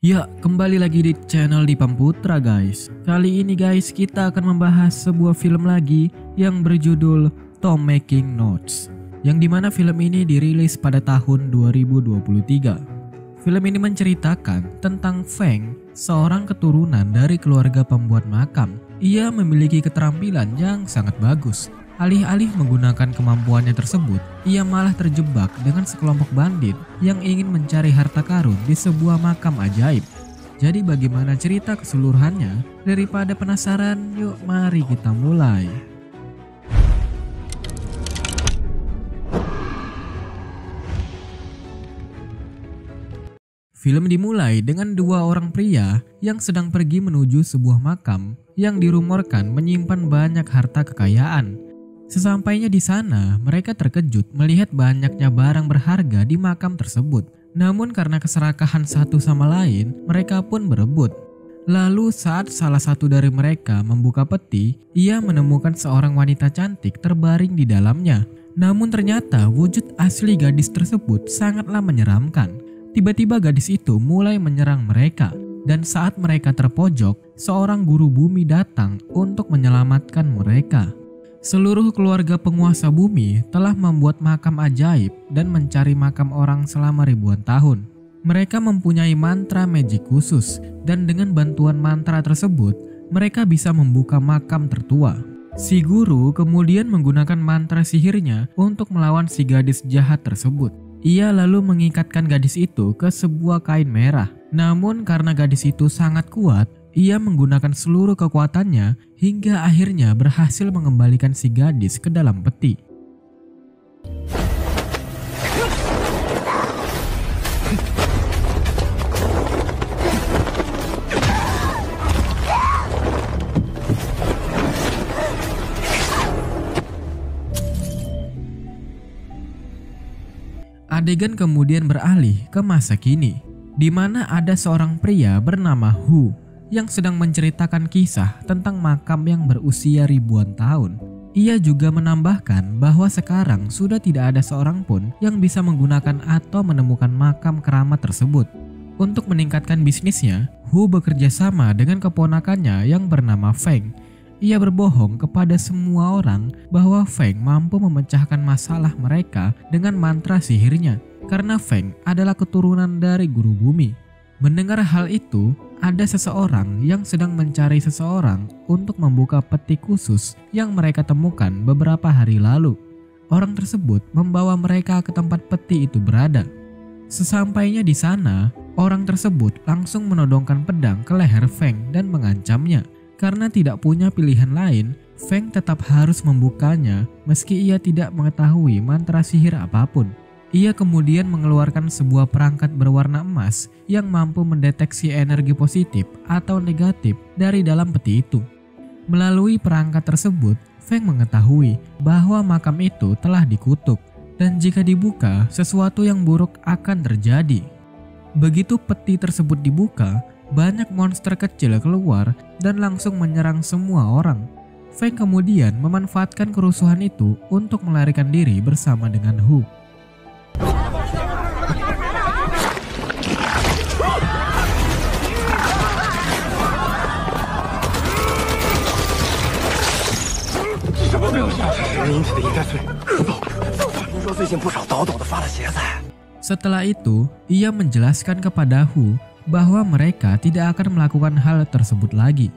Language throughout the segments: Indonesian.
Ya, kembali lagi di channel Dipam Putra guys. Kali ini guys, kita akan membahas sebuah film lagi yang berjudul Tom Making Notes, yang dimana film ini dirilis pada tahun 2023. Film ini menceritakan tentang Feng, seorang keturunan dari keluarga pembuat makam. Ia memiliki keterampilan yang sangat bagus. Alih-alih menggunakan kemampuannya tersebut, ia malah terjebak dengan sekelompok bandit yang ingin mencari harta karun di sebuah makam ajaib. Jadi bagaimana cerita keseluruhannya? Daripada penasaran, yuk mari kita mulai. Film dimulai dengan dua orang pria yang sedang pergi menuju sebuah makam yang dirumorkan menyimpan banyak harta kekayaan. Sesampainya di sana, mereka terkejut melihat banyaknya barang berharga di makam tersebut. Namun karena keserakahan satu sama lain, mereka pun berebut. Lalu saat salah satu dari mereka membuka peti, ia menemukan seorang wanita cantik terbaring di dalamnya. Namun ternyata wujud asli gadis tersebut sangatlah menyeramkan. Tiba-tiba gadis itu mulai menyerang mereka. Dan saat mereka terpojok, seorang guru bumi datang untuk menyelamatkan mereka. Seluruh keluarga penguasa bumi telah membuat makam ajaib dan mencari makam orang selama ribuan tahun. Mereka mempunyai mantra magic khusus dan dengan bantuan mantra tersebut, mereka bisa membuka makam tertua. Si guru kemudian menggunakan mantra sihirnya untuk melawan si gadis jahat tersebut. Ia lalu mengikatkan gadis itu ke sebuah kain merah. Namun karena gadis itu sangat kuat, ia menggunakan seluruh kekuatannya hingga akhirnya berhasil mengembalikan si gadis ke dalam peti. Adegan kemudian beralih ke masa kini, di mana ada seorang pria bernama Hu yang sedang menceritakan kisah tentang makam yang berusia ribuan tahun. Ia juga menambahkan bahwa sekarang sudah tidak ada seorang pun yang bisa menggunakan atau menemukan makam keramat tersebut. Untuk meningkatkan bisnisnya, Hu bekerja sama dengan keponakannya yang bernama Feng. Ia berbohong kepada semua orang bahwa Feng mampu memecahkan masalah mereka dengan mantra sihirnya, karena Feng adalah keturunan dari guru bumi. Mendengar hal itu, ada seseorang yang sedang mencari seseorang untuk membuka peti khusus yang mereka temukan beberapa hari lalu. Orang tersebut membawa mereka ke tempat peti itu berada. Sesampainya di sana, orang tersebut langsung menodongkan pedang ke leher Feng dan mengancamnya. Karena tidak punya pilihan lain, Feng tetap harus membukanya meski ia tidak mengetahui mantra sihir apapun. Ia kemudian mengeluarkan sebuah perangkat berwarna emas yang mampu mendeteksi energi positif atau negatif dari dalam peti itu. Melalui perangkat tersebut, Feng mengetahui bahwa makam itu telah dikutuk dan jika dibuka, sesuatu yang buruk akan terjadi. Begitu peti tersebut dibuka, banyak monster kecil keluar dan langsung menyerang semua orang. Feng kemudian memanfaatkan kerusuhan itu untuk melarikan diri bersama dengan Hu. Setelah itu, ia menjelaskan kepada Hu bahwa mereka tidak akan melakukan hal tersebut lagi.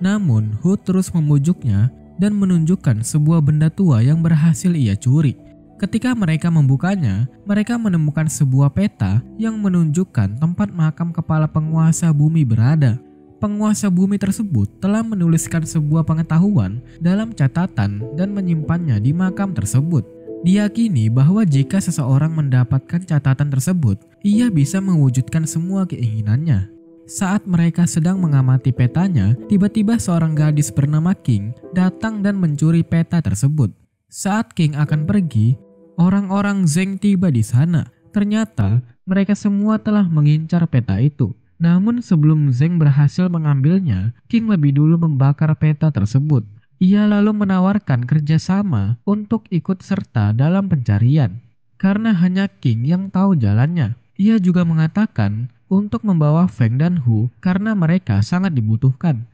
Namun, Hu terus memujuknya dan menunjukkan sebuah benda tua yang berhasil ia curi. Ketika mereka membukanya, mereka menemukan sebuah peta yang menunjukkan tempat makam kepala penguasa bumi berada. Penguasa bumi tersebut telah menuliskan sebuah pengetahuan dalam catatan dan menyimpannya di makam tersebut. Diyakini bahwa jika seseorang mendapatkan catatan tersebut, ia bisa mewujudkan semua keinginannya. Saat mereka sedang mengamati petanya, tiba-tiba seorang gadis bernama King datang dan mencuri peta tersebut. Saat King akan pergi, orang-orang Zeng tiba di sana. Ternyata mereka semua telah mengincar peta itu. Namun sebelum Zeng berhasil mengambilnya, King lebih dulu membakar peta tersebut. Ia lalu menawarkan kerjasama untuk ikut serta dalam pencarian. Karena hanya King yang tahu jalannya. Ia juga mengatakan untuk membawa Feng dan Hu karena mereka sangat dibutuhkan.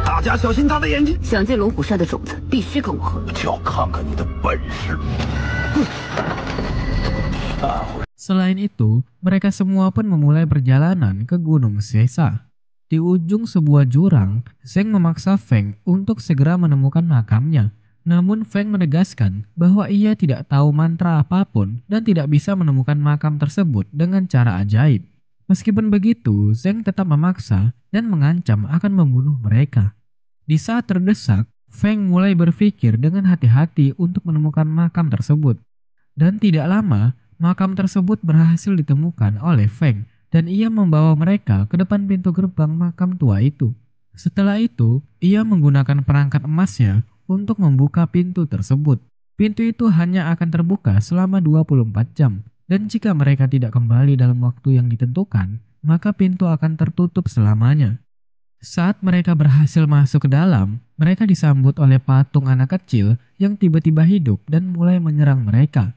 大家小心他的眼睛！想借龙虎山的种子，必须跟我合作。就要看看你的本事。Selain itu, mereka semua pun memulai perjalanan ke Gunung Sesa. Di ujung sebuah jurang, Zheng memaksa Feng untuk segera menemukan makamnya. Namun Feng menegaskan bahwa ia tidak tahu mantra apapun dan tidak bisa menemukan makam tersebut dengan cara ajaib. Meskipun begitu, Zheng tetap memaksa dan mengancam akan membunuh mereka. Di saat terdesak, Feng mulai berpikir dengan hati-hati untuk menemukan makam tersebut. Dan tidak lama, makam tersebut berhasil ditemukan oleh Feng dan ia membawa mereka ke depan pintu gerbang makam tua itu. Setelah itu, ia menggunakan perangkat emasnya untuk membuka pintu tersebut. Pintu itu hanya akan terbuka selama 24 jam dan jika mereka tidak kembali dalam waktu yang ditentukan, maka pintu akan tertutup selamanya. Saat mereka berhasil masuk ke dalam, mereka disambut oleh patung anak kecil yang tiba-tiba hidup dan mulai menyerang mereka.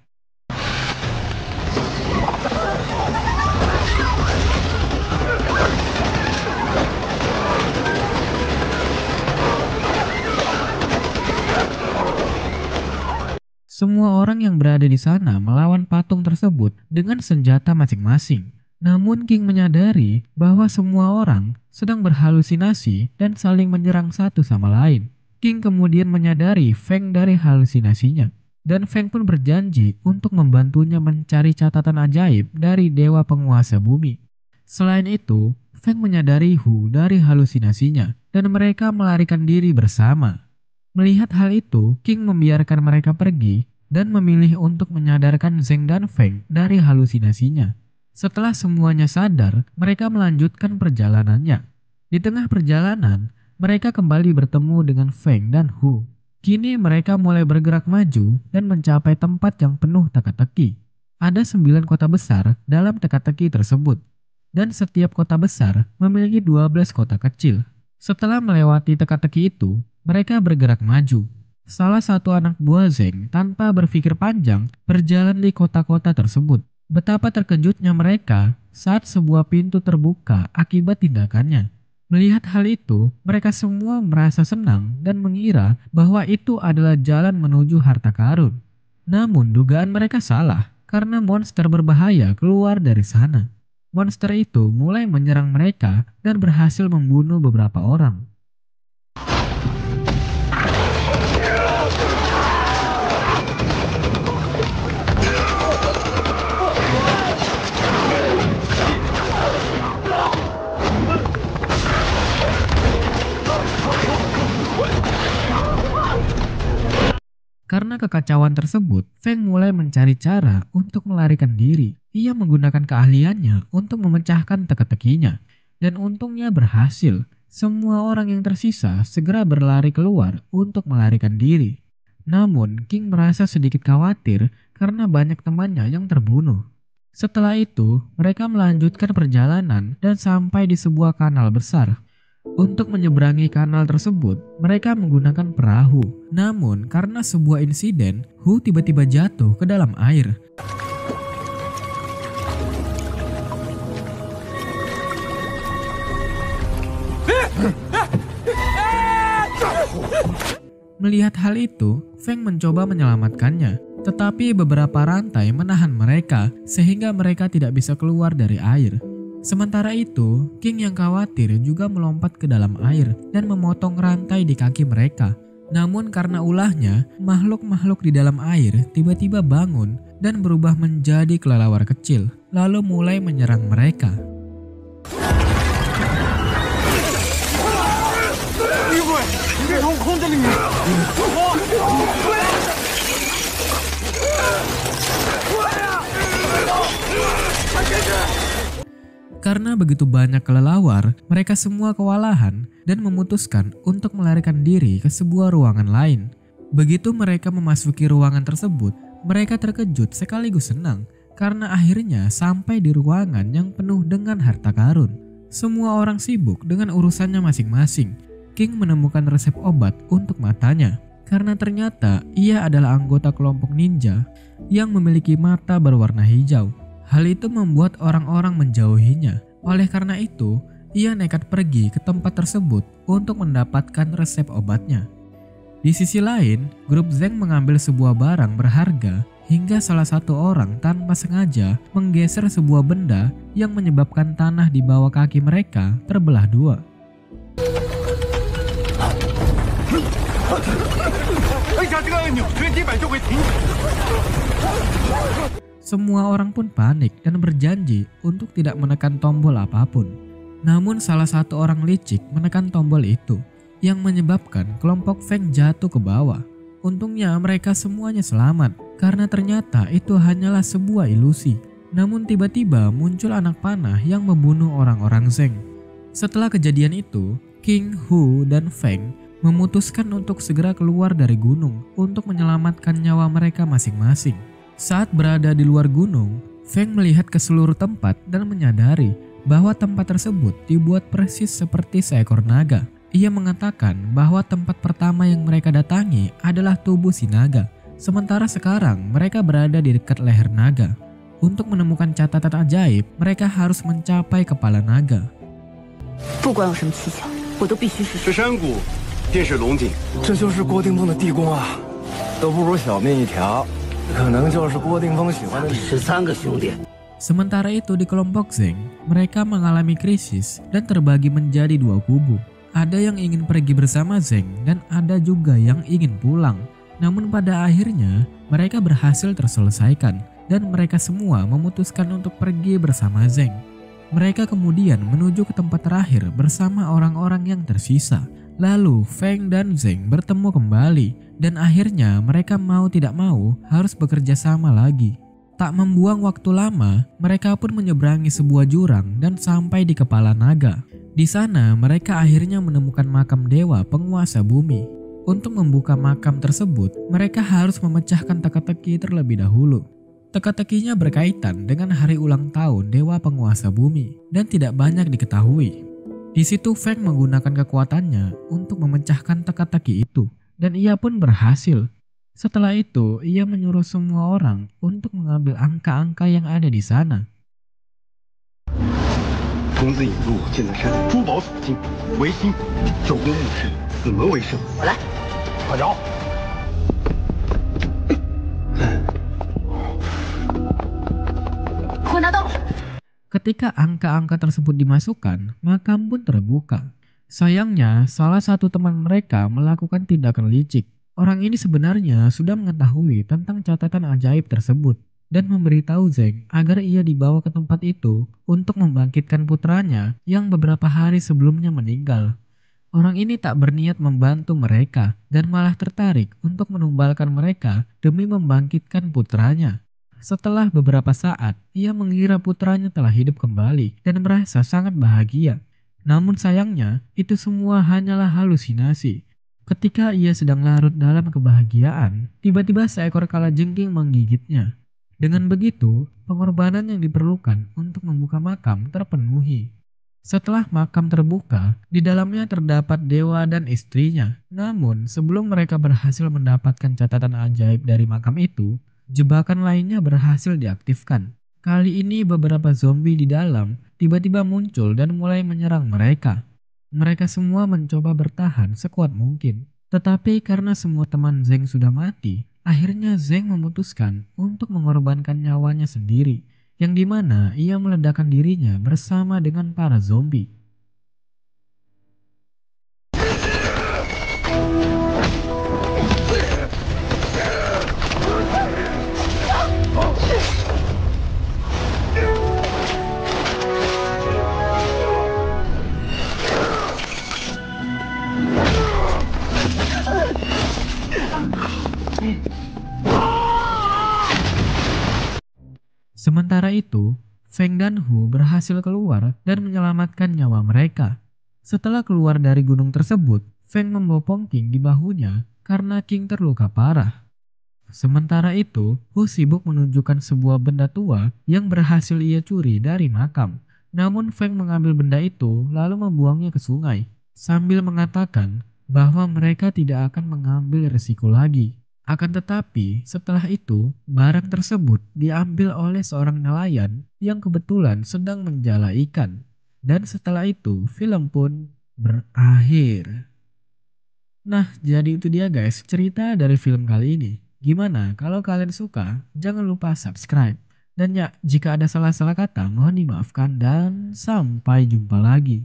Semua orang yang berada di sana melawan patung tersebut dengan senjata masing-masing. Namun King menyadari bahwa semua orang sedang berhalusinasi dan saling menyerang satu sama lain. King kemudian menyadari Feng dari halusinasinya. Dan Feng pun berjanji untuk membantunya mencari catatan ajaib dari dewa penguasa bumi. Selain itu, Feng menyadari Hu dari halusinasinya dan mereka melarikan diri bersama. Melihat hal itu, King membiarkan mereka pergi dan memilih untuk menyadarkan Zheng dan Feng dari halusinasinya. Setelah semuanya sadar, mereka melanjutkan perjalanannya. Di tengah perjalanan, mereka kembali bertemu dengan Feng dan Hu. Kini mereka mulai bergerak maju dan mencapai tempat yang penuh teka-teki. Ada 9 kota besar dalam teka-teki tersebut. Dan setiap kota besar memiliki 12 kota kecil. Setelah melewati teka-teki itu, mereka bergerak maju. Salah satu anak buah Zheng tanpa berpikir panjang berjalan di kota-kota tersebut. Betapa terkejutnya mereka saat sebuah pintu terbuka akibat tindakannya. Melihat hal itu, mereka semua merasa senang dan mengira bahwa itu adalah jalan menuju harta karun. Namun dugaan mereka salah karena monster berbahaya keluar dari sana. Monster itu mulai menyerang mereka dan berhasil membunuh beberapa orang. Karena kekacauan tersebut, Feng mulai mencari cara untuk melarikan diri. Ia menggunakan keahliannya untuk memecahkan teka-tekinya. Dan untungnya berhasil. Semua orang yang tersisa segera berlari keluar untuk melarikan diri. Namun, King merasa sedikit khawatir karena banyak temannya yang terbunuh. Setelah itu, mereka melanjutkan perjalanan dan sampai di sebuah kanal besar. Untuk menyeberangi kanal tersebut, mereka menggunakan perahu. Namun, karena sebuah insiden, Hu tiba-tiba jatuh ke dalam air. Melihat hal itu, Feng mencoba menyelamatkannya. Tetapi beberapa rantai menahan mereka sehingga mereka tidak bisa keluar dari air. Sementara itu, King yang khawatir juga melompat ke dalam air dan memotong rantai di kaki mereka. Namun karena ulahnya, makhluk-makhluk di dalam air tiba-tiba bangun dan berubah menjadi kelelawar kecil, lalu mulai menyerang mereka. Karena begitu banyak kelelawar, mereka semua kewalahan dan memutuskan untuk melarikan diri ke sebuah ruangan lain. Begitu mereka memasuki ruangan tersebut, mereka terkejut sekaligus senang karena akhirnya sampai di ruangan yang penuh dengan harta karun. Semua orang sibuk dengan urusannya masing-masing. King menemukan resep obat untuk matanya karena ternyata ia adalah anggota kelompok ninja yang memiliki mata berwarna hijau. Hal itu membuat orang-orang menjauhinya. Oleh karena itu, ia nekat pergi ke tempat tersebut untuk mendapatkan resep obatnya. Di sisi lain, grup Zeng mengambil sebuah barang berharga hingga salah satu orang tanpa sengaja menggeser sebuah benda yang menyebabkan tanah di bawah kaki mereka terbelah dua. Semua orang pun panik dan berjanji untuk tidak menekan tombol apapun. Namun salah satu orang licik menekan tombol itu, yang menyebabkan kelompok Feng jatuh ke bawah. Untungnya mereka semuanya selamat, karena ternyata itu hanyalah sebuah ilusi. Namun tiba-tiba muncul anak panah yang membunuh orang-orang Zeng. Setelah kejadian itu, King Hu dan Feng memutuskan untuk segera keluar dari gunung untuk menyelamatkan nyawa mereka masing-masing. Saat berada di luar gunung, Feng melihat ke seluruh tempat dan menyadari bahwa tempat tersebut dibuat persis seperti seekor naga. Ia mengatakan bahwa tempat pertama yang mereka datangi adalah tubuh si naga, sementara sekarang mereka berada di dekat leher naga. Untuk menemukan catatan ajaib, mereka harus mencapai kepala naga. 不管有什么蹊跷，我都必须实这施。山谷便是龙井，这就是郭定峰的地宫啊，都不如小命一条，可能就是郭定峰喜欢的女。 13个兄弟， Sementara itu di kelompok Zeng, mereka mengalami krisis dan terbagi menjadi dua kubu. Ada yang ingin pergi bersama Zeng dan ada juga yang ingin pulang. Namun pada akhirnya mereka berhasil terselesaikan dan mereka semua memutuskan untuk pergi bersama Zeng. Mereka kemudian menuju ke tempat terakhir bersama orang-orang yang tersisa. Lalu Feng dan Zeng bertemu kembali dan akhirnya mereka mau tidak mau harus bekerja sama lagi. Tak membuang waktu lama, mereka pun menyeberangi sebuah jurang dan sampai di kepala naga. Di sana mereka akhirnya menemukan makam dewa penguasa bumi. Untuk membuka makam tersebut, mereka harus memecahkan teka-teki terlebih dahulu. Teka-tekinya berkaitan dengan hari ulang tahun dewa penguasa bumi dan tidak banyak diketahui. Di situ Feng menggunakan kekuatannya untuk memecahkan teka-teki itu dan ia pun berhasil. Setelah itu, ia menyuruh semua orang untuk mengambil angka-angka yang ada di sana. 童子引路，建在山珠宝所进，唯心周公墓室，怎么为生？我来，快找！ 快拿刀！ Ketika angka-angka tersebut dimasukkan, makam pun terbuka. Sayangnya, salah satu teman mereka melakukan tindakan licik. Orang ini sebenarnya sudah mengetahui tentang catatan ajaib tersebut dan memberitahu Zeng agar ia dibawa ke tempat itu untuk membangkitkan putranya yang beberapa hari sebelumnya meninggal. Orang ini tak berniat membantu mereka dan malah tertarik untuk menumbalkan mereka demi membangkitkan putranya. Setelah beberapa saat, ia mengira putranya telah hidup kembali dan merasa sangat bahagia. Namun sayangnya, itu semua hanyalah halusinasi. Ketika ia sedang larut dalam kebahagiaan, tiba-tiba seekor kalajengking menggigitnya. Dengan begitu, pengorbanan yang diperlukan untuk membuka makam terpenuhi. Setelah makam terbuka, di dalamnya terdapat dewa dan istrinya. Namun, sebelum mereka berhasil mendapatkan catatan ajaib dari makam itu, jebakan lainnya berhasil diaktifkan. Kali ini beberapa zombie di dalam tiba-tiba muncul dan mulai menyerang mereka. Mereka semua mencoba bertahan sekuat mungkin. Tetapi karena semua teman Zeng sudah mati, akhirnya Zeng memutuskan untuk mengorbankan nyawanya sendiri, yang dimana ia meledakkan dirinya bersama dengan para zombie. Sementara itu, Feng dan Hu berhasil keluar dan menyelamatkan nyawa mereka. Setelah keluar dari gunung tersebut, Feng membopong King di bahunya karena King terluka parah. Sementara itu, Hu sibuk menunjukkan sebuah benda tua yang berhasil ia curi dari makam. Namun Feng mengambil benda itu lalu membuangnya ke sungai, sambil mengatakan bahwa mereka tidak akan mengambil resiko lagi. Akan tetapi, setelah itu, barang tersebut diambil oleh seorang nelayan yang kebetulan sedang menjala ikan. Dan setelah itu, film pun berakhir. Nah, jadi itu dia guys, cerita dari film kali ini. Gimana? Kalau kalian suka, jangan lupa subscribe. Dan ya, jika ada salah-salah kata, mohon dimaafkan dan sampai jumpa lagi.